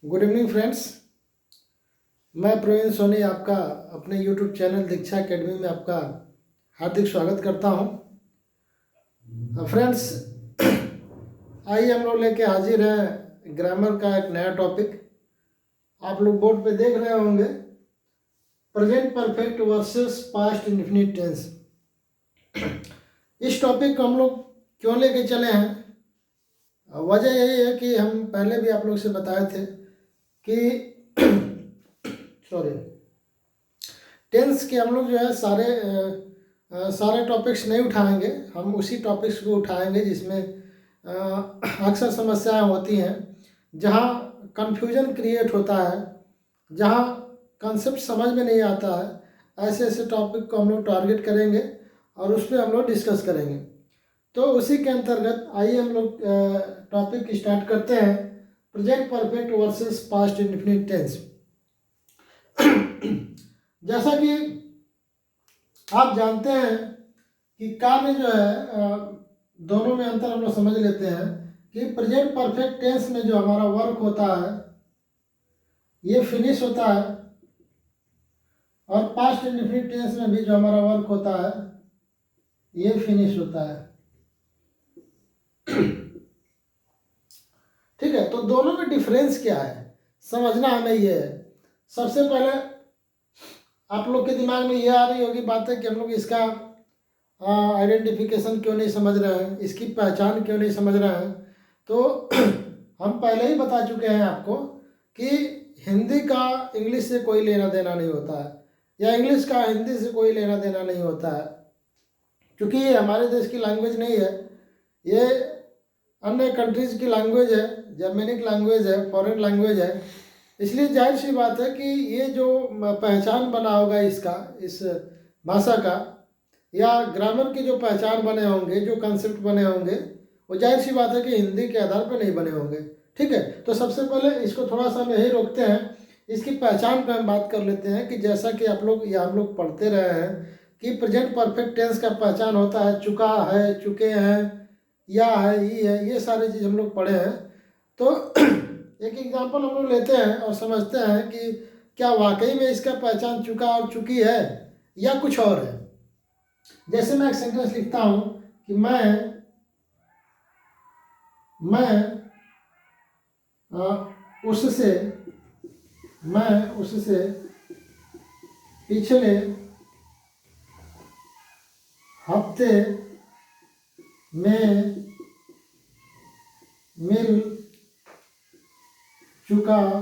Good evening friends. मैं प्रवीण सोनी आपका अपने यूट्यूब चैनल दीक्षा एकेडमी में आपका हार्दिक स्वागत करता हूं। फ्रेंड्स, आइए हम लोग लेके हाजिर हैं ग्रामर का एक नया टॉपिक। आप लोग बोर्ड पे देख रहे होंगे, present perfect versus past indefinite tense. इस टॉपिक को हम लोग क्यों लेके चले हैं? वजह यही है कि हम पहले भी आप लोग से बताए थे कि सॉरी, टेंस के हम लोग जो है सारे टॉपिक्स नहीं उठाएंगे। हम उसी टॉपिक्स को उठाएंगे जिसमें अक्सर समस्याएं होती हैं, जहां कंफ्यूजन क्रिएट होता है, जहां कंसेप्ट समझ में नहीं आता है। ऐसे ऐसे टॉपिक को हम लोग टारगेट करेंगे और उस पर हम लोग डिस्कस करेंगे। तो उसी के अंतर्गत आइए हम लोग टॉपिक स्टार्ट करते हैं, present perfect versus past indefinite tense. जैसा कि आप जानते हैं कि कार्य जो है, दोनों में अंतर हम लोग समझ लेते हैं कि प्रेजेंट परफेक्ट टेंस में जो हमारा वर्क होता है ये फिनिश होता है, और पास्ट इंडेफिनिट टेंस में भी जो हमारा वर्क होता है ये फिनिश होता है। ठीक है, तो दोनों में डिफरेंस क्या है समझना हमें ये है। सबसे पहले आप लोग के दिमाग में ये आ रही होगी बात है कि हम लोग इसका आइडेंटिफिकेशन क्यों नहीं समझ रहे हैं, इसकी पहचान क्यों नहीं समझ रहे हैं। तो हम पहले ही बता चुके हैं आपको कि हिंदी का इंग्लिश से कोई लेना देना नहीं होता है, या इंग्लिश का हिंदी से कोई लेना देना नहीं होता है, क्योंकि ये हमारे देश की लैंग्वेज नहीं है, ये अन्य कंट्रीज की लैंग्वेज है, जर्मनिक लैंग्वेज है, फॉरेन लैंग्वेज है। इसलिए जाहिर सी बात है कि ये जो पहचान बना होगा इसका, इस भाषा का, या ग्रामर की जो पहचान बने होंगे, जो कंसेप्ट बने होंगे, वो जाहिर सी बात है कि हिंदी के आधार पर नहीं बने होंगे। ठीक है, तो सबसे पहले इसको थोड़ा सा हम यही रोकते हैं, इसकी पहचान पर हम बात कर लेते हैं कि जैसा कि आप लोग या हम लोग पढ़ते रहे हैं कि प्रेजेंट परफेक्ट टेंस का पहचान होता है चुका है, चुके हैं, या है, ही है, ये सारी चीज़ हम लोग पढ़े हैं। तो एक एग्जांपल हम लोग लेते हैं और समझते हैं कि क्या वाकई में इसका पहचान चुका और चुकी है या कुछ और है। जैसे मैं एक सेंटेंस लिखता हूं कि मैं उससे पिछले हफ्ते में मिल चुका हूँ।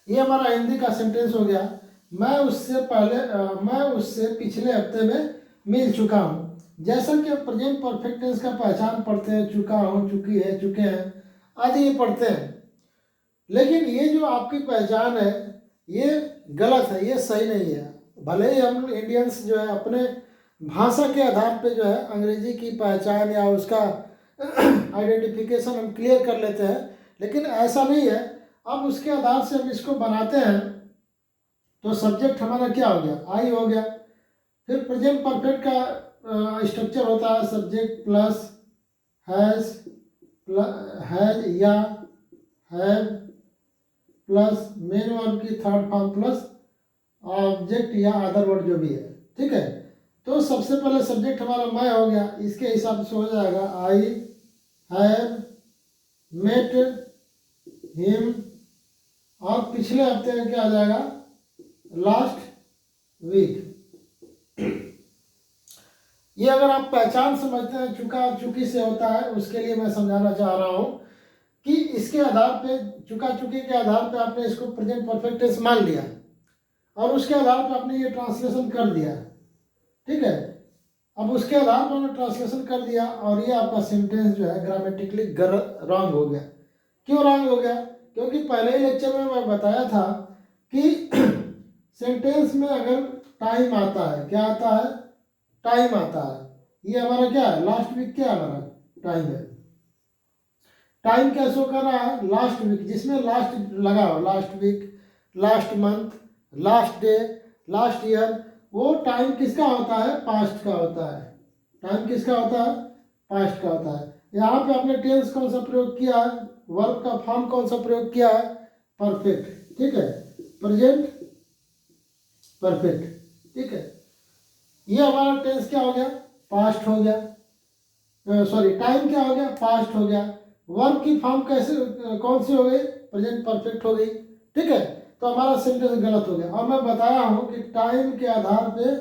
ये हमारा हिंदी का सेंटेंस हो गया। मैं उससे पिछले हफ्ते में मिल चुका हूँ। जैसा कि आप प्रेजेंट परफेक्ट टेंस का पहचान पढ़ते हैं, चुका हूँ, चुकी है, चुके हैं आदि ये पढ़ते हैं, लेकिन ये जो आपकी पहचान है ये गलत है, ये सही नहीं है। भले ही हम इंडियंस जो है अपने भाषा के आधार पे जो है अंग्रेजी की पहचान या उसका आइडेंटिफिकेशन हम क्लियर कर लेते हैं, लेकिन ऐसा नहीं है। अब उसके आधार से हम इसको बनाते हैं तो सब्जेक्ट हमारा क्या हो गया, आई हो गया। फिर प्रेजेंट परफेक्ट का स्ट्रक्चर होता है सब्जेक्ट प्लस हैज या हैव प्लस मेन वर्ब की थर्ड फॉर्म प्लस ऑब्जेक्ट या अदर वर्ड जो भी है। ठीक है, तो सबसे पहले सब्जेक्ट हमारा मैं हो गया, इसके हिसाब से हो जाएगा आई हैव मेट हिम, और पिछले हफ्ते में क्या आ जाएगा, लास्ट वीक। ये अगर आप पहचान समझते हैं चुका और चुकी से होता है, उसके लिए मैं समझाना चाह रहा हूं कि इसके आधार पे, चुका चुकी के आधार पे आपने इसको प्रेजेंट परफेक्ट टेंस मान लिया और उसके आधार पे आपने ये ट्रांसलेशन कर दिया। ठीक है, अब उसके आधार पर हमने ट्रांसलेशन कर दिया और ये आपका सेंटेंस जो है ग्रामेटिकली रॉन्ग हो गया। क्यों रॉन्ग हो गया? क्योंकि पहले ही लेक्चर में मैं बताया था कि सेंटेंस में अगर टाइम आता है, क्या आता है, टाइम आता है। ये हमारा क्या है, लास्ट वीक क्या हमारा टाइम है। टाइम क्या शो कर रहा है, लास्ट वीक, जिसमें लास्ट लगा हो, last week, last month, last day, last year. वो टाइम किसका होता है, पास्ट का होता है। टाइम किसका होता है, पास्ट का होता है। यहाँ पे आपने टेंस कौन सा प्रयोग किया है, वर्ब का फॉर्म कौन सा प्रयोग किया है, परफेक्ट, ठीक है, प्रेजेंट परफेक्ट, ठीक है। ये हमारा टेंस क्या हो गया, पास्ट हो गया, सॉरी टाइम क्या हो गया, पास्ट हो गया। वर्ब की फॉर्म कैसे कौन सी हो गई, प्रेजेंट परफेक्ट हो गई, ठीक है। तो हमारा सेंटेंस गलत हो गया। और मैं बताया हूँ कि टाइम के आधार पे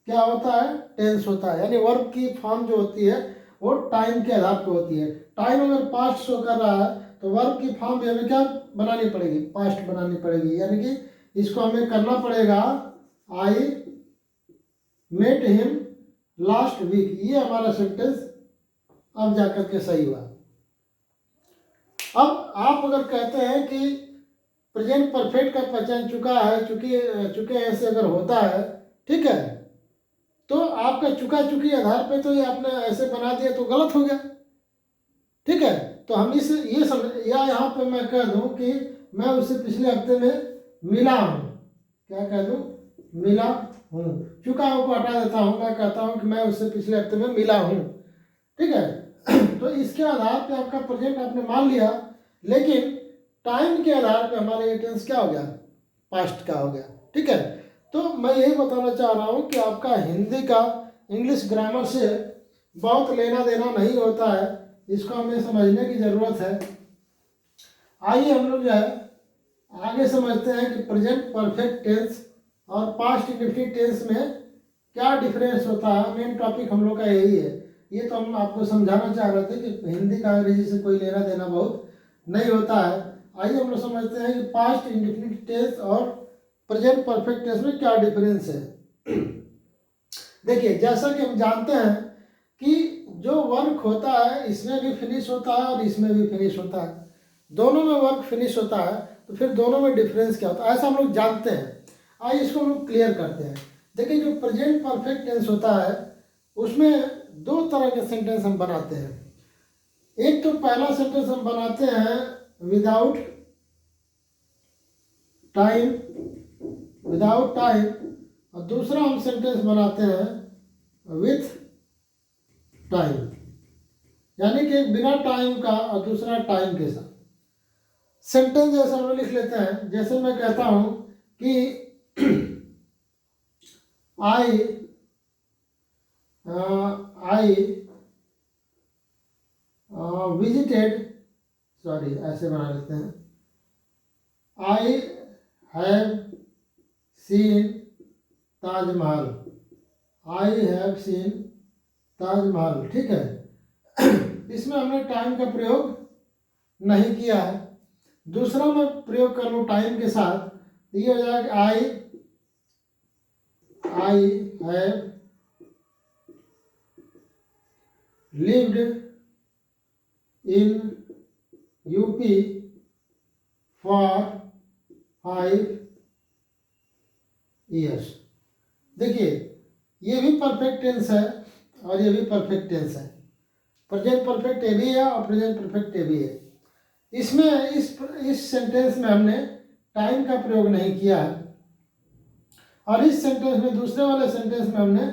क्या होता है, टेंस होता है, यानी वर्ब की फॉर्म जो होती है वो टाइम के आधार पे होती है। टाइम अगर पास्ट शो कर रहा है तो वर्ब की फॉर्म भी हमें क्या बनानी पड़ेगी, पास्ट बनानी पड़ेगी, यानी कि इसको हमें करना पड़ेगा I met him last week. ये हमारा सेंटेंस अब जाकर के सही हुआ। अब आप अगर कहते हैं कि प्रेजेंट परफेक्ट का पहचान चुका है, चुके ऐसे अगर होता है, ठीक है, तो आपका चुका चुकी आधार पे तो ये आपने ऐसे बना दिया तो गलत हो गया, ठीक है। तो हम इस ये समझ, या यहाँ पे मैं कह दूँ कि मैं उससे पिछले हफ्ते में मिला हूँ, क्या कह दूँ, मिला हूँ, चुका हूँ को हटा देता हूँ, मैं कहता हूँ कि मैं उससे पिछले हफ्ते में मिला हूँ, ठीक है। तो इसके आधार पे आपका प्रेजेंट आपने मान लिया, लेकिन टाइम के आधार पे हमारा ये टेंस क्या हो गया, पास्ट का हो गया, ठीक है। तो मैं यही बताना चाह रहा हूँ कि आपका हिंदी का इंग्लिश ग्रामर से बहुत लेना देना नहीं होता है, इसको हमें समझने की ज़रूरत है। आइए हम लोग जो है आगे समझते हैं कि प्रेजेंट परफेक्ट टेंस और पास्ट इंडेफिनिट टेंस में क्या डिफरेंस होता है। मेन टॉपिक हम लोग का यही है। ये तो हम आपको समझाना चाह रहे थे कि हिंदी का अंग्रेजी से कोई लेना देना बहुत नहीं होता है। आइए हम लोग समझते हैं कि पास्ट इंडेफिनिट टेंस और प्रेजेंट परफेक्ट टेंस में क्या डिफरेंस है। देखिए, जैसा कि हम जानते हैं कि जो वर्क होता है इसमें भी फिनिश होता है और इसमें भी फिनिश होता है, दोनों में वर्क फिनिश होता है, तो फिर दोनों में डिफरेंस क्या होता है, ऐसा हम लोग जानते हैं। आइए इसको हम लोग क्लियर करते हैं। देखिए, जो प्रेजेंट परफेक्ट टेंस होता है उसमें दो तरह के सेंटेंस हम बनाते हैं। एक तो पहला सेंटेंस हम बनाते हैं विदाउट टाइम, और दूसरा हम सेंटेंस बनाते हैं विथ टाइम, यानी कि एक बिना टाइम का और दूसरा टाइम के साथ। सेंटेंस जैसे हम लोग लिख लेते हैं, जैसे मैं कहता हूं कि आई विजिटेड, सॉरी ऐसे बना लेते हैं, I have seen Taj Mahal, I have seen Taj Mahal, ठीक है। इसमें हमने टाइम का प्रयोग नहीं किया है। दूसरा मैं प्रयोग कर लूँ टाइम के साथ, तो ये हो जाएगा आई have lived in UP for 5 years। देखिए, ये भी परफेक्ट टेंस है और ये भी परफेक्ट टेंस है। प्रेजेंट परफेक्ट ये भी है और प्रेजेंट परफेक्ट ये भी है। इसमें इस सेंटेंस में हमने टाइम का प्रयोग नहीं किया है, और इस सेंटेंस में, दूसरे वाले सेंटेंस में हमने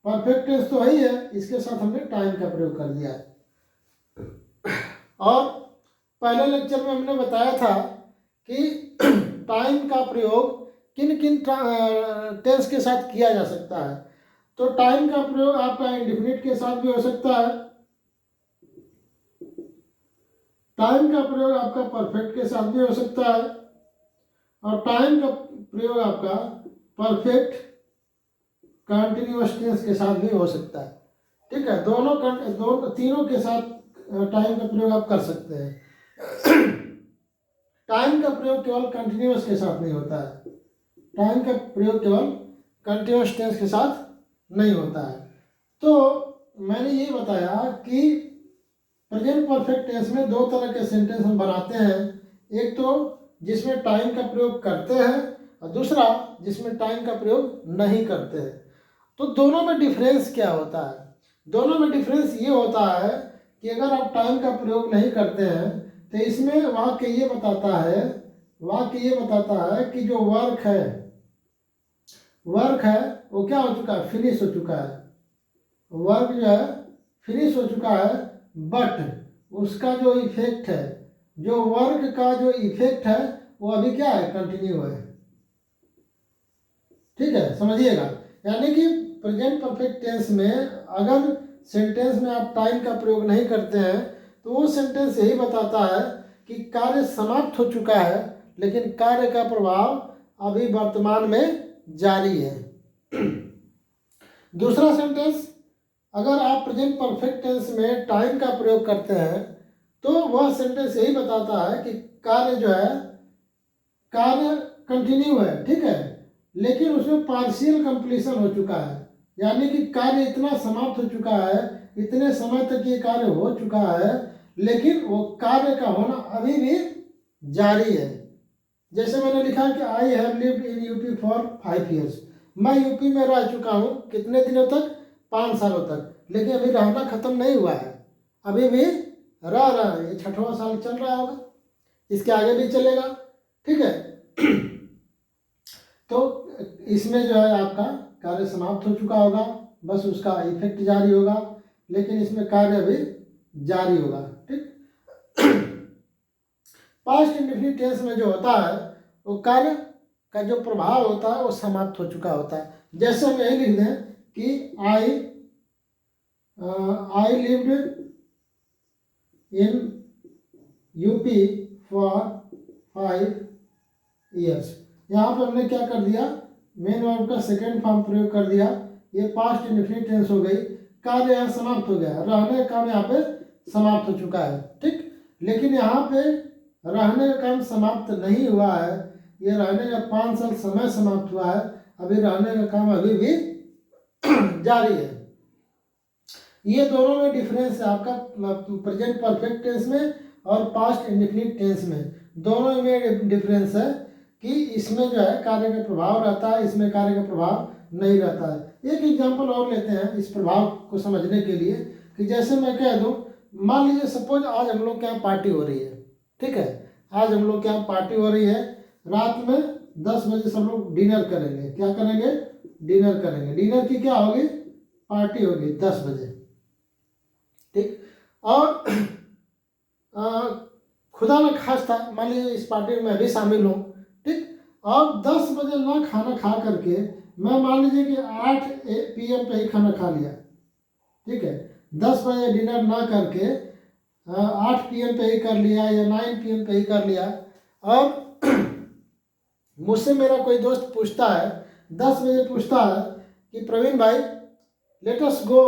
परफेक्ट टेंस तो वही है, इसके साथ हमने टाइम का प्रयोग कर दिया है। और पहले लेक्चर में हमने बताया था कि टाइम का प्रयोग किन किन टेंस के साथ किया जा सकता है। तो टाइम का प्रयोग आपका इंडेफिनिट के साथ भी हो सकता है, टाइम का प्रयोग आपका परफेक्ट के साथ भी हो सकता है, और टाइम का प्रयोग आपका परफेक्ट कंटिन्यूअस टेंस के साथ भी हो सकता है, ठीक है। दोनों तीनों के साथ टाइम का प्रयोग आप कर सकते हैं। टाइम का प्रयोग केवल कंटिन्यूअस के साथ नहीं होता है, टाइम का प्रयोग केवल कंटिन्यूअस टेंस के साथ नहीं होता है। तो मैंने ये बताया कि प्रेजेंट परफेक्ट टेंस में दो तरह के सेंटेंस हम बनाते हैं, एक तो जिसमें टाइम का प्रयोग करते हैं और दूसरा जिसमें टाइम का प्रयोग नहीं करते हैं। तो दोनों में डिफरेंस क्या होता है? दोनों में डिफरेंस ये होता है कि अगर आप टाइम का प्रयोग नहीं करते हैं तो इसमें वाक्य ये बताता है कि जो वर्क है वो क्या हो चुका है, फिनिश हो चुका है। वर्क जो है फिनिश हो चुका है, बट उसका जो इफेक्ट है, जो वर्क का जो इफेक्ट है वो अभी क्या है, कंटिन्यू है। ठीक है, समझिएगा। यानी कि प्रेजेंट परफेक्ट टेंस में अगर सेंटेंस में आप टाइम का प्रयोग नहीं करते हैं तो वो सेंटेंस यही बताता है कि कार्य समाप्त हो चुका है, लेकिन कार्य का प्रभाव अभी वर्तमान में जारी है। दूसरा सेंटेंस, अगर आप प्रेजेंट परफेक्ट टेंस में टाइम का प्रयोग करते हैं तो वह सेंटेंस यही बताता है कि कार्य जो है, कार्य कंटिन्यू है, ठीक है, लेकिन उसमें पार्शियल कंप्लीशन हो चुका है। यानी कि कार्य इतना समाप्त हो चुका है, इतने समय तक ये कार्य हो चुका है, लेकिन वो कार्य का होना अभी भी जारी है। जैसे मैंने लिखा कि I have lived in UP for 5 years, मैं यूपी में रह चुका हूँ कितने दिनों तक, 5 सालों तक, लेकिन अभी रहना खत्म नहीं हुआ है, अभी भी रह रहा है। ये 6वां साल चल रहा होगा, इसके आगे भी चलेगा। ठीक है। तो इसमें जो है आपका कार्य समाप्त हो चुका होगा, बस उसका इफेक्ट जारी होगा, लेकिन इसमें कार्य अभी जारी होगा। ठीक। पास्ट इंडेफिनिट टेंस में जो होता है वो कार्य का जो प्रभाव होता है वो समाप्त हो चुका होता है। जैसे हम यही लिख दें कि I lived in UP for 5 years। यहाँ पर हमने क्या कर दिया, मेन वर्ब का सेकेंड फॉर्म प्रयोग कर दिया, ये पास्ट इंडेफिनिट टेंस हो गई, कार्य यहाँ समाप्त हो गया, रहने का काम यहाँ पे समाप्त हो चुका है। ठीक। लेकिन यहाँ पे रहने का काम समाप्त नहीं हुआ है, ये रहने का 5 साल समय समाप्त हुआ है, अभी रहने का काम अभी भी जारी है। ये दोनों में डिफरेंस है आपका प्रेजेंट परफेक्ट टेंस में और पास्ट इंडेफिनिट टेंस में, दोनों में डिफरेंस है कि इसमें जो है कार्य का प्रभाव रहता है, इसमें कार्य का प्रभाव नहीं रहता है। एक एग्जांपल और लेते हैं इस प्रभाव को समझने के लिए, कि जैसे मैं कह दूं, मान लीजिए सपोज आज हम लोग के यहाँ पार्टी हो रही है। ठीक है, आज हम लोग के यहाँ पार्टी हो रही है, रात में 10 बजे सब लोग डिनर करेंगे। क्या करेंगे, डिनर करेंगे। डिनर की क्या होगी, पार्टी होगी 10 बजे। ठीक। और खुदा न खास्ता मान लीजिए इस पार्टी में मैं भी शामिल हूँ। ठीक। और 10 बजे ना खाना खा करके मैं मान लीजिए कि 8 PM पे ही खाना खा लिया। ठीक है, 10 बजे डिनर ना करके 8 PM पे ही कर लिया या 9 PM पे ही कर लिया। और मुझसे मेरा कोई दोस्त पूछता है, 10 बजे पूछता है कि प्रवीण भाई let us go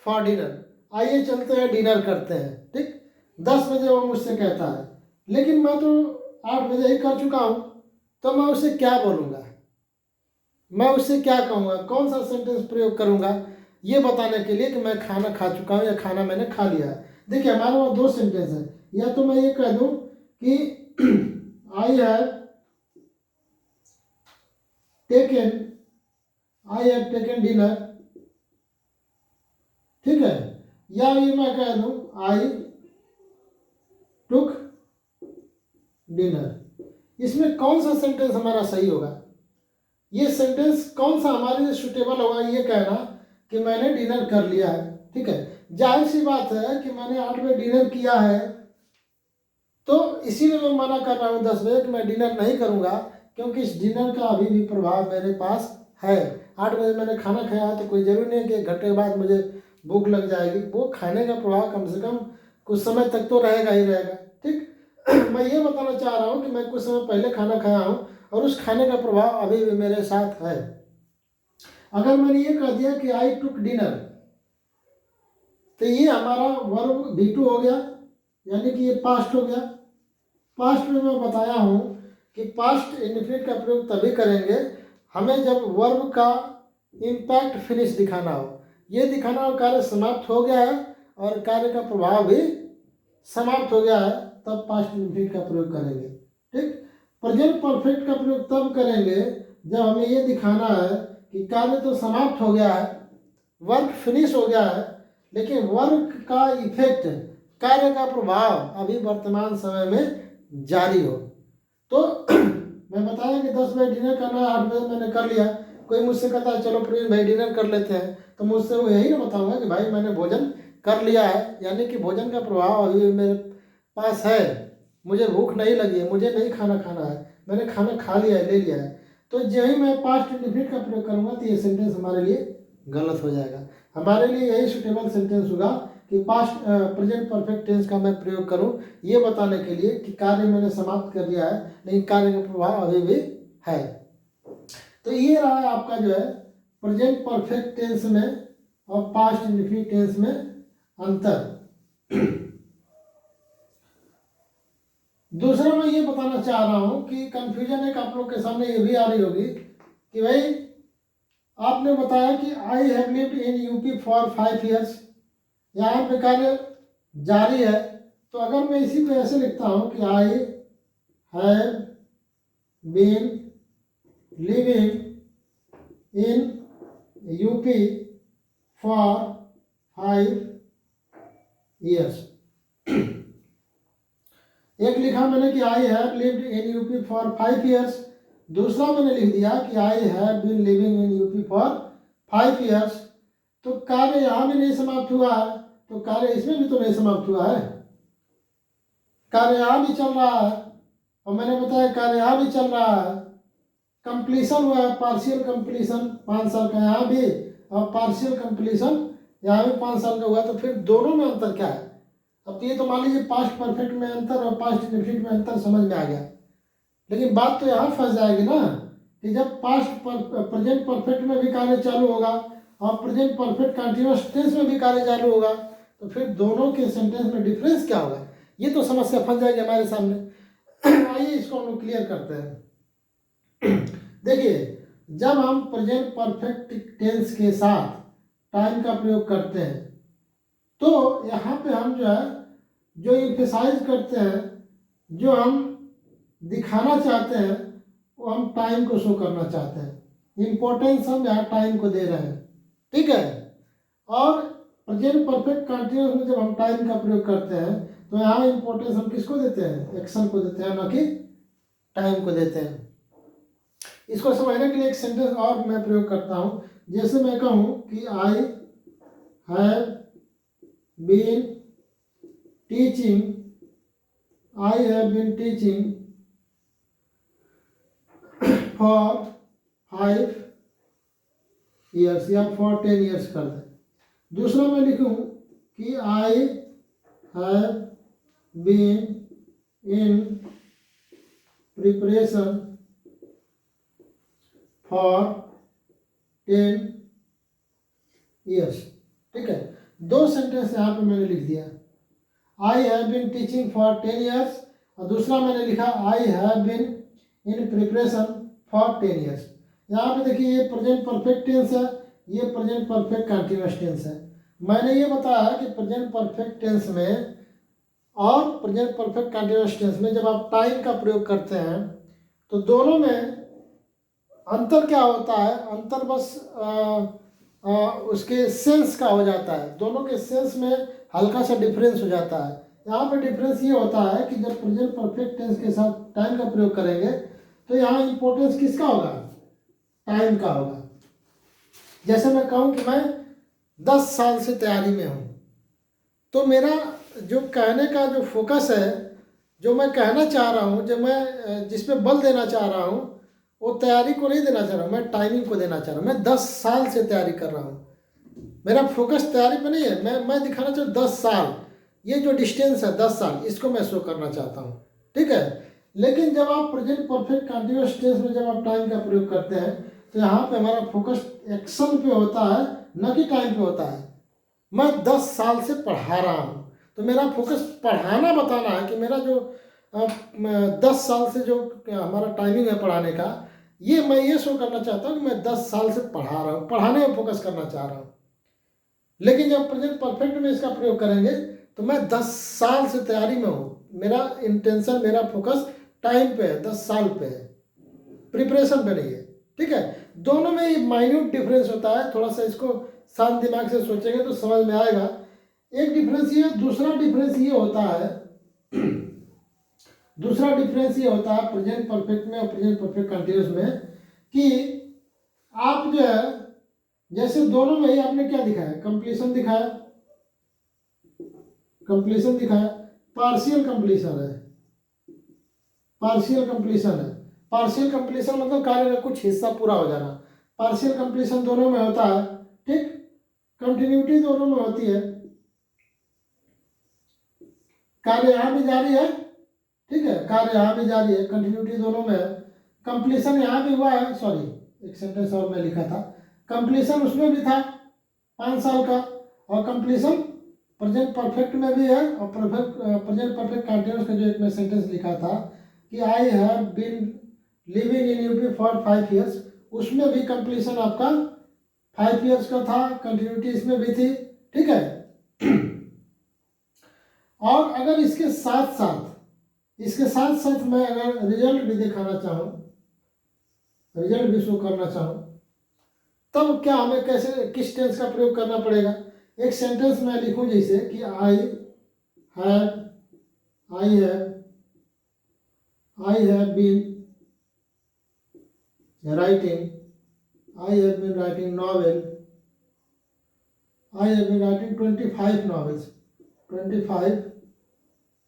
for dinner, आइए चलते हैं डिनर करते हैं। ठीक। 10 बजे वो मुझसे कहता है, लेकिन मैं तो 8 बजे ही कर चुका हूँ, तो मैं उसे क्या बोलूँगा, मैं उससे क्या कहूँगा, कौन सा सेंटेंस प्रयोग करूँगा ये बताने के लिए कि मैं खाना खा चुका हूँ या खाना मैंने खा लिया है। देखिए हमारे पास 2 सेंटेंस है, या तो मैं ये कह दूँ कि आई हैव टेकन डिनर। ठीक है, या ये मैं कह दूँ आई टुक डिनर। इसमें कौन सा सेंटेंस हमारा सही होगा, ये सेंटेंस कौन सा हमारे लिए सुटेबल होगा, ये कहना कि मैंने डिनर कर लिया है। ठीक है, जाहिर सी बात है कि मैंने 8 बजे डिनर किया है, तो इसीलिए मैं मना कर रहा हूँ 10 बजे कि मैं डिनर नहीं करूँगा, क्योंकि इस डिनर का अभी भी प्रभाव मेरे पास है। 8 बजे मैंने खाना खाया है तो कोई ज़रूरी नहीं है कि 1 घंटे बाद मुझे भूख लग जाएगी, वो खाने का प्रभाव कम से कम कुछ समय तक तो रहेगा ही रहेगा। ठीक। मैं ये बताना चाह रहा हूँ कि मैं कुछ समय पहले खाना खाया हूँ और उस खाने का प्रभाव अभी भी मेरे साथ है। अगर मैंने ये कह दिया कि आई टुक डिनर, तो ये हमारा वर्ब V2 हो गया, यानी कि ये पास्ट हो गया। पास्ट में मैं बताया हूँ कि पास्ट इंडेफिनिट का प्रयोग तभी करेंगे हमें जब वर्ब का इम्पैक्ट फिनिश दिखाना हो, ये दिखाना हो कार्य समाप्त हो गया है और कार्य का प्रभाव भी समाप्त हो गया है, तब पास्ट इंडेफिनिट का प्रयोग करेंगे। ठीक। प्रेजेंट परफेक्ट का प्रयोग तब करेंगे जब हमें ये दिखाना है कि कार्य तो समाप्त हो गया है, वर्क फिनिश हो गया है, लेकिन वर्क का इफेक्ट, कार्य का प्रभाव अभी वर्तमान समय में जारी हो। तो मैं बताया कि 10 बजे डिनर करना है, 8 बजे मैंने कर लिया। कोई मुझसे कहता है चलो प्रवीण भाई डिनर कर लेते हैं, तो मुझसे वो यही ना बताऊंगा कि भाई मैंने भोजन कर लिया है, यानी कि भोजन का प्रभाव अभी भी मेरे पास है, मुझे भूख नहीं लगी है, मुझे नहीं खाना खाना है, मैंने खाना खा लिया है, ले लिया है, तो जब ही मैं पास्ट इंडेफिनिट का प्रयोग करूँगा तो ये सेंटेंस हमारे लिए गलत हो जाएगा। हमारे लिए यही सुटेबल सेंटेंस होगा कि पास्ट प्रेजेंट परफेक्ट टेंस का मैं प्रयोग करूं ये बताने के लिए कि कार्य मैंने समाप्त कर दिया है, लेकिन कार्य का प्रभाव अभी भी है। तो ये रहा है आपका जो है प्रेजेंट परफेक्ट टेंस में और पास्ट इंडेफिनिट टेंस में अंतर। दूसरा मैं ये बताना चाह रहा हूं कि कंफ्यूजन एक आप लोग के सामने ये भी आ रही होगी कि भाई आपने बताया कि I have lived in UP for 5 years, यहाँ पे कार्य जारी है, तो अगर मैं इसी को ऐसे लिखता हूँ कि I have been living in UP for 5 years। एक लिखा मैंने कि I have lived in UP for 5 years, दूसरा मैंने लिख दिया कि I have been living in UP for 5 years। तो कार्य यहाँ भी नहीं समाप्त हुआ है, तो कार्य इसमें भी तो नहीं समाप्त हुआ है, कार्य यहाँ भी चल रहा है, और मैंने बताया कार्य यहाँ भी चल रहा है, कंप्लीशन हुआ है, पार्शियल कंप्लीशन 5 साल का यहाँ भी, और पार्शियल कंप्लीशन यहाँ भी 5 साल का हुआ, तो फिर दोनों में अंतर क्या है? अब तो ये तो मान लीजिए पास्ट परफेक्ट में अंतर और पास्ट इंडेफिनिट में अंतर समझ में आ गया, लेकिन बात तो यहाँ फंस जाएगी ना कि जब पास्ट प्रेजेंट परफेक्ट में भी कार्य चालू होगा और प्रेजेंट परफेक्ट कंटिन्यूअस टेंस में भी कार्य चालू होगा, तो फिर दोनों के सेंटेंस में डिफरेंस क्या होगा? ये तो समस्या फंस जाएगी हमारे सामने। आइए इसको हम लोग क्लियर करते हैं। देखिए, जब हम प्रेजेंट परफेक्ट टेंस के साथ टाइम का प्रयोग करते हैं तो यहाँ पे हम जो है जो इम्फेसाइज करते हैं, जो हम दिखाना चाहते हैं, वो हम टाइम को शो करना चाहते हैं, इम्पोर्टेंस हम यहाँ टाइम को दे रहे हैं, ठीक है। और प्रेजेंट परफेक्ट कंटिन्यूअस में जब हम टाइम का प्रयोग करते हैं तो यहाँ इम्पोर्टेंस हम किसको देते हैं? एक्शन को देते हैं, ना कि टाइम को देते हैं। इसको समझने के लिए एक सेंटेंस और मैं प्रयोग करता हूँ, जैसे मैं कहूँ कि I have been teaching, I have been teaching for 5 years या फॉर 10 years कर दें। दूसरा मैं लिखूँ कि I have been in preparation for 10 years, ठीक है। दो सेंटेंस यहाँ पे मैंने लिख दिया, I have been teaching for 10 years और दूसरा मैंने लिखा I have been in preparation for 10 years। यहाँ पे देखिए ये प्रेजेंट परफेक्ट टेंस है, ये प्रेजेंट परफेक्ट कंटिन्यूअस टेंस है। मैंने ये बताया कि प्रेजेंट परफेक्ट टेंस में और प्रेजेंट परफेक्ट कंटिन्यूअस टेंस में जब आप टाइम का प्रयोग करते हैं तो दोनों में अंतर क्या होता है? अंतर बस उसके सेंस का हो जाता है, दोनों के सेंस में हल्का सा डिफरेंस हो जाता है। यहाँ पे डिफरेंस ये होता है कि जब प्रेजेंट परफेक्ट टेंस के साथ टाइम का प्रयोग करेंगे तो यहाँ इंपॉर्टेंस किसका होगा? टाइम का होगा। जैसे मैं कहूँ कि मैं 10 साल से तैयारी में हूँ, तो मेरा जो कहने का जो फोकस है, जो मैं कहना चाह रहा हूँ, जो मैं जिस पे बल देना चाह रहा हूँ, वो तैयारी को नहीं देना चाह रहा हूँ, मैं टाइमिंग को देना चाह रहा हूँ। मैं 10 साल से तैयारी कर रहा हूँ, मेरा फोकस तैयारी पे नहीं है, मैं दिखाना चाहता हूँ 10 साल, ये जो डिस्टेंस है 10 साल, इसको मैं शो करना चाहता हूँ, ठीक है। लेकिन जब आप प्रेजेंट परफेक्ट कंटिन्यूअस टेंस में जब आप टाइम का प्रयोग करते हैं तो यहाँ पे हमारा फोकस एक्शन पे होता है, न कि टाइम पे होता है। मैं 10 साल से पढ़ा रहा हूँ, तो मेरा फोकस पढ़ाना बताना है कि मेरा जो 10 साल से जो हमारा टाइमिंग है पढ़ाने का, ये मैं ये शो करना चाहता हूँ कि मैं 10 साल से पढ़ा रहा हूँ, पढ़ाने में फोकस करना चाह रहा हूँ। लेकिन जब प्रेजेंट परफेक्ट में इसका प्रयोग करेंगे तो मैं 10 साल से तैयारी में हूँ, मेरा इंटेंशन, मेरा फोकस टाइम पे है, 10 साल पे है, प्रिपरेशन पे नहीं है, ठीक है। दोनों में ये माइन्यूट डिफरेंस होता है, थोड़ा सा इसको शांत दिमाग से सोचेंगे तो समझ में आएगा। एक डिफरेंस ये, दूसरा डिफरेंस ये होता है दूसरा डिफरेंस ये होता है प्रेजेंट परफेक्ट में और प्रेजेंट परफेक्ट कंटिन्यूअस में कि आप जो है, जैसे दोनों में ही आपने क्या दिखाया? कंप्लीशन दिखाया, कंप्लीशन दिखाया, पार्शियल कंप्लीशन है, पार्शियल कंप्लीशन है। पार्शियल कंप्लीशन मतलब कार्य का कुछ हिस्सा पूरा हो जाना। पार्शियल कंप्लीशन दोनों में होता है, ठीक। कंटिन्यूटी दोनों में होती है, कार्य यहाँ भी जारी है, ठीक है, कार्य यहाँ भी जारी है, कंटिन्यूटी दोनों में है। कंप्लीशन यहाँ भी हुआ है, सॉरी एक सेंटेंस और मैं लिखा था, कंप्लीशन उसमें भी था 5 साल का, और कंप्लीशन प्रेजेंट परफेक्ट में भी है, और प्रेजेंट परफेक्ट कंटिन्यूअस का जो एक मैं सेंटेंस लिखा था कि I have been living in UP for 5 years, उसमें भी कंप्लीशन आपका 5 ईयर्स का था, कंटिन्यूटी इसमें भी थी, ठीक है। और अगर इसके साथ साथ मैं अगर रिजल्ट भी दिखाना चाहूँ, रिजल्ट भी शो करना चाहूँ, तब क्या हमें कैसे, किस टेंस का प्रयोग करना पड़ेगा। एक सेंटेंस मैं लिखूं जैसे कि I have been writing novel, I have been writing 25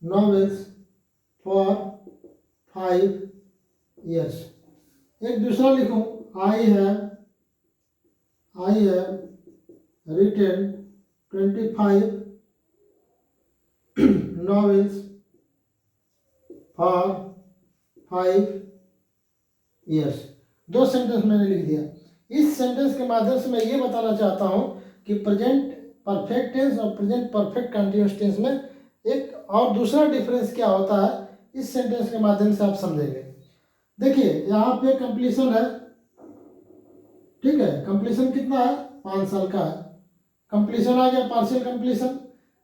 novels for 5 years. एक दूसरा लिखूं, I have written 25 novels for 5 years। 2 sentence मैंने लिख दिया। इस सेंटेंस के माध्यम से मैं ये बताना चाहता हूँ कि प्रेजेंट परफेक्ट टेंस और प्रेजेंट परफेक्ट कंटिन्यूअस टेंस में एक और दूसरा डिफरेंस क्या होता है, इस सेंटेंस के माध्यम से आप समझेंगे। देखिए यहाँ पे कंप्लीशन है, ठीक है, कंप्लीशन कितना है, 5 साल का है। कंप्लीशन आ गया पार्शियल कंप्लीशन,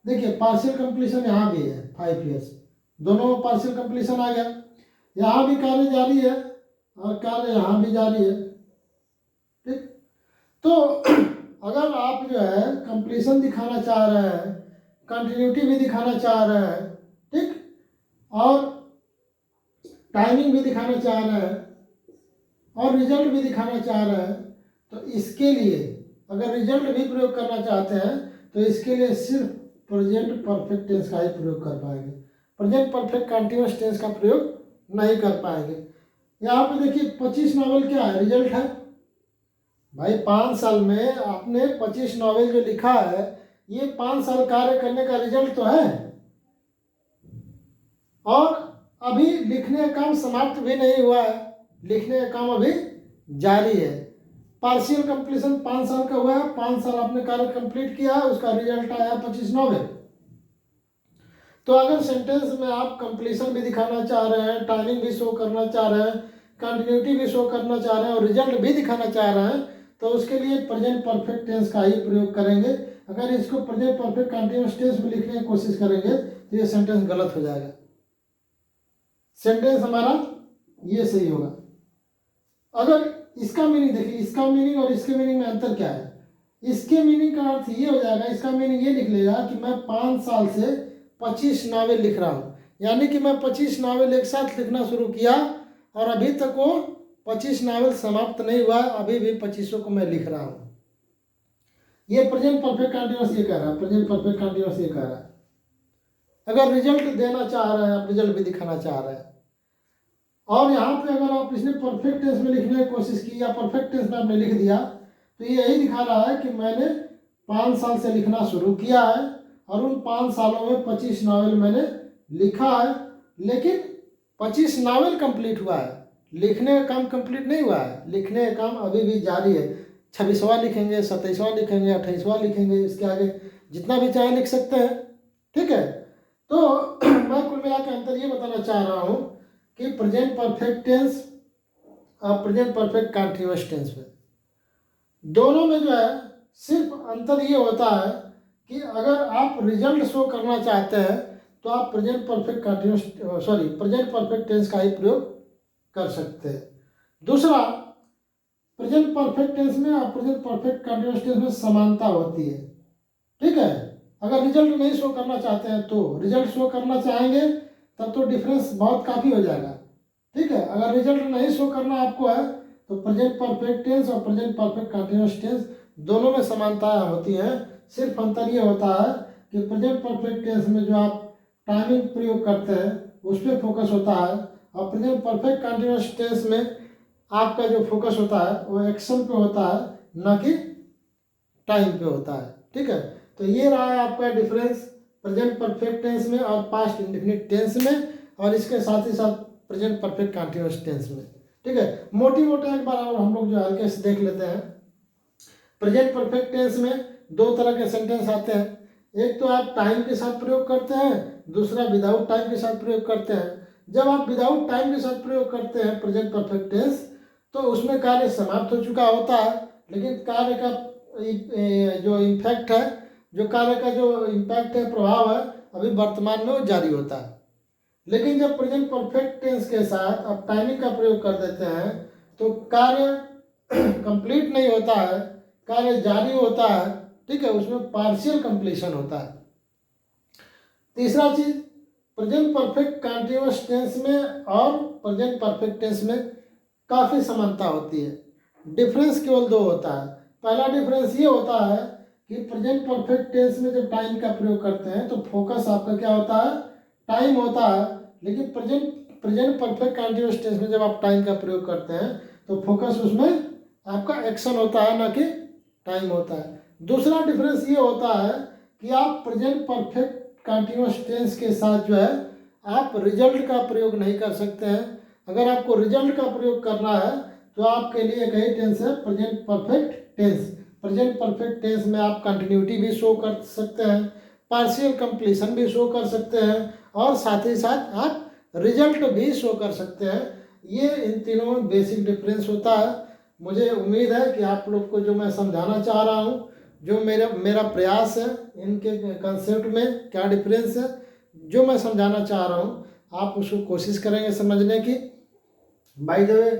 देखिए पार्शियल कंप्लीशन यहाँ भी है 5 ईयर्स, दोनों पार्शियल कंप्लीशन आ गया। यहाँ भी कार्य जारी है और कार्य यहाँ भी जारी है, ठीक। तो अगर आप जो है कंप्लीशन दिखाना चाह रहे हैं, कंटिन्यूटी भी दिखाना चाह रहे हैं, ठीक, और टाइमिंग भी दिखाना चाह रहे हैं, और रिजल्ट भी दिखाना चाह रहे हैं, तो इसके लिए अगर रिजल्ट भी प्रयोग करना चाहते हैं तो इसके लिए सिर्फ प्रेजेंट परफेक्ट टेंस का ही प्रयोग कर पाएंगे, प्रेजेंट परफेक्ट कंटिन्यूअस टेंस का प्रयोग नहीं कर पाएंगे। यहाँ पे देखिए 25 नॉवेल क्या है, रिजल्ट है भाई। 5 साल में आपने 25 नॉवेल जो लिखा है, ये 5 साल कार्य करने का रिजल्ट तो है, और अभी लिखने का काम समाप्त भी नहीं हुआ है, लिखने का काम अभी जारी है। पार्शियल कंप्लीशन 5 साल का हुआ है, 5 साल आपने कार्य कंप्लीट किया है, उसका रिजल्ट आया 25 नॉवेल। तो अगर सेंटेंस में आप कंप्लीशन भी दिखाना चाह रहे हैं, टाइमिंग भी शो करना चाह रहे हैं, कंटिन्यूटी भी शो करना चाह रहे हैं, और रिजल्ट भी दिखाना चाह रहे हैं, तो उसके लिए प्रेजेंट परफेक्ट टेंस का ही प्रयोग करेंगे। अगर इसको प्रेजेंट परफेक्ट कंटिन्यूअस टेंस में लिखने की कोशिश करेंगे तो ये सेंटेंस गलत हो जाएगा, सेंटेंस हमारा ये सही होगा। अगर इसका मीनिंग देखिए, इसका मीनिंग और इसके मीनिंग में अंतर क्या है। इसके मीनिंग का अर्थ ये हो जाएगा, इसका मीनिंग ये निकलेगा लेगा कि मैं 5 साल से 25 नावल लिख रहा हूँ, यानी कि मैं 25 नावल एक साथ लिखना शुरू किया और अभी तक वो 25 नावल समाप्त नहीं हुआ, अभी भी 25 को मैं लिख रहा हूँ। ये प्रेजेंट परफेक्ट कंटीन्यूअस ये कह रहा है, प्रेजेंट परफेक्ट कंटीन्यूअस ये कह रहा है। अगर रिजल्ट देना चाह रहे हैं आप, रिजल्ट भी दिखाना चाह रहे हैं, और यहाँ पे अगर आप इसने परफेक्ट टेंस में लिखने की कोशिश की या परफेक्ट टेंस में आपने लिख दिया, तो ये यही दिखा रहा है कि मैंने 5 साल से लिखना शुरू किया है और उन 5 सालों में 25 नावल मैंने लिखा है, लेकिन 25 नावल कंप्लीट हुआ है, लिखने का काम कंप्लीट नहीं हुआ है, लिखने का काम अभी भी जारी है। 26वां लिखेंगे, 27वां लिखेंगे, 28वां लिखेंगे, इसके आगे जितना भी चाहे लिख सकते हैं, ठीक है। तो मैं कुल मिला के अंतर ये बताना चाह रहा हूँ कि प्रेजेंट परफेक्ट टेंस और प्रेजेंट परफेक्ट कंटीन्यूअस टेंस में दोनों में जो है सिर्फ अंतर ये होता है कि अगर आप रिजल्ट शो करना चाहते हैं तो आप present perfect continuous present perfect tense का ही प्रयोग कर सकते हैं। दूसरा, प्रेजेंट परफेक्ट टेंस में और प्रेजेंट परफेक्ट कंटीन्यूअस टेंस में समानता होती है, ठीक है। अगर रिजल्ट नहीं शो करना चाहते हैं तो रिजल्ट शो करना चाहेंगे तब तो डिफरेंस बहुत काफ़ी हो जाएगा, ठीक है। अगर रिजल्ट नहीं शो करना आपको है तो प्रेजेंट परफेक्ट टेंस और प्रेजेंट परफेक्ट कंटीन्यूअस टेंस दोनों में समानताएं होती हैं। सिर्फ अंतर ये होता है कि प्रेजेंट परफेक्ट टेंस में जो आप टाइमिंग प्रयोग करते हैं उस पर फोकस होता है, और प्रेजेंट परफेक्ट कंटिन्यूअस टेंस में आपका जो फोकस होता है वो एक्शन पे होता है, ना कि टाइम पे होता है। ठीक है, तो ये रहा है आपका डिफरेंस प्रेजेंट परफेक्ट टेंस में और पास्ट इंडेफिनिट टेंस में, और इसके साथ ही साथ प्रेजेंट परफेक्ट कंटिन्यूअस टेंस में। ठीक है, मोटी मोटा एक बार और हम लोग जो हल्के से देख लेते हैं। प्रेजेंट परफेक्ट टेंस में दो तरह के सेंटेंस आते हैं, एक तो आप टाइम के साथ प्रयोग करते हैं, दूसरा विदाउट टाइम के साथ प्रयोग करते हैं। जब आप विदाउट टाइम के साथ प्रयोग करते हैं प्रेजेंट परफेक्ट टेंस, तो उसमें कार्य समाप्त हो चुका होता है, लेकिन कार्य का जो इम्पैक्ट है, जो कार्य का जो इम्पैक्ट है, प्रभाव है, अभी वर्तमान में वो जारी होता है। लेकिन जब प्रेजेंट परफेक्ट टेंस के साथ आप टाइमिंग का प्रयोग कर देते हैं तो कार्य कंप्लीट नहीं होता है, कार्य जारी होता है। ठीक है, उसमें पार्शियल कंप्लीशन होता है। तीसरा चीज, प्रेजेंट परफेक्ट कंटीन्यूअस टेंस में और प्रेजेंट परफेक्ट टेंस में काफ़ी समानता होती है, डिफरेंस केवल दो होता है। पहला डिफरेंस ये होता है कि प्रेजेंट परफेक्ट टेंस में जब टाइम का प्रयोग करते हैं तो फोकस आपका क्या होता है, टाइम होता है। लेकिन प्रेजेंट परफेक्ट कंटीन्यूअस टेंस में जब आप टाइम का प्रयोग करते हैं तो फोकस उसमें आपका एक्शन होता है, ना कि टाइम होता है। दूसरा डिफरेंस ये होता है कि आप प्रेजेंट परफेक्ट कंटीन्यूअस टेंस के साथ जो है आप रिजल्ट का प्रयोग नहीं कर सकते हैं। अगर आपको रिजल्ट का प्रयोग करना है तो आपके लिए एक ही टेंस है, present perfect tense. Present perfect tense में आप कंटिन्यूटी भी शो कर सकते हैं, पार्शियल कंप्लीशन भी शो कर सकते हैं, और साथ ही साथ आप रिजल्ट भी शो कर सकते हैं। ये इन तीनों में बेसिक डिफरेंस होता है। मुझे उम्मीद है कि आप लोग को जो मैं समझाना चाह रहा हूँ, जो मेरा प्रयास है इनके कंसेप्ट में क्या डिफरेंस है, जो मैं समझाना चाह रहा हूँ, आप उसको कोशिश करेंगे समझने की। बाय द वे,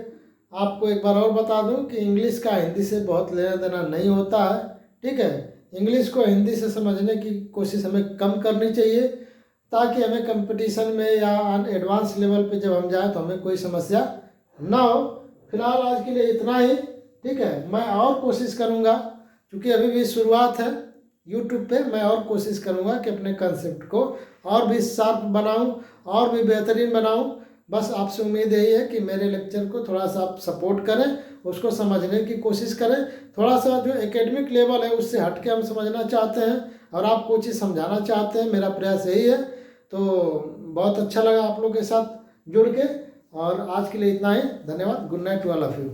आपको एक बार और बता दूं कि इंग्लिश का हिंदी से बहुत लेना देना नहीं होता है। ठीक है, इंग्लिश को हिंदी से समझने की कोशिश हमें कम करनी चाहिए, ताकि हमें कंपटीशन में या एडवांस लेवल पे जब हम जाएँ तो हमें कोई समस्या ना हो। फिलहाल आज के लिए इतना ही। ठीक है, मैं और कोशिश करूँगा, क्योंकि अभी भी शुरुआत है यूट्यूब पे, मैं और कोशिश करूँगा कि अपने कंसेप्ट को और भी शार्प बनाऊँ और भी बेहतरीन बनाऊँ। बस आपसे उम्मीद यही है कि मेरे लेक्चर को थोड़ा सा आप सपोर्ट करें, उसको समझने की कोशिश करें। थोड़ा सा जो एकेडमिक लेवल है उससे हट के हम समझना चाहते हैं और आपको चीज़ समझाना चाहते हैं, मेरा प्रयास यही है। तो बहुत अच्छा लगा आप लोग के साथ जुड़ के, और आज के लिए इतना ही। धन्यवाद। Good night to all of you.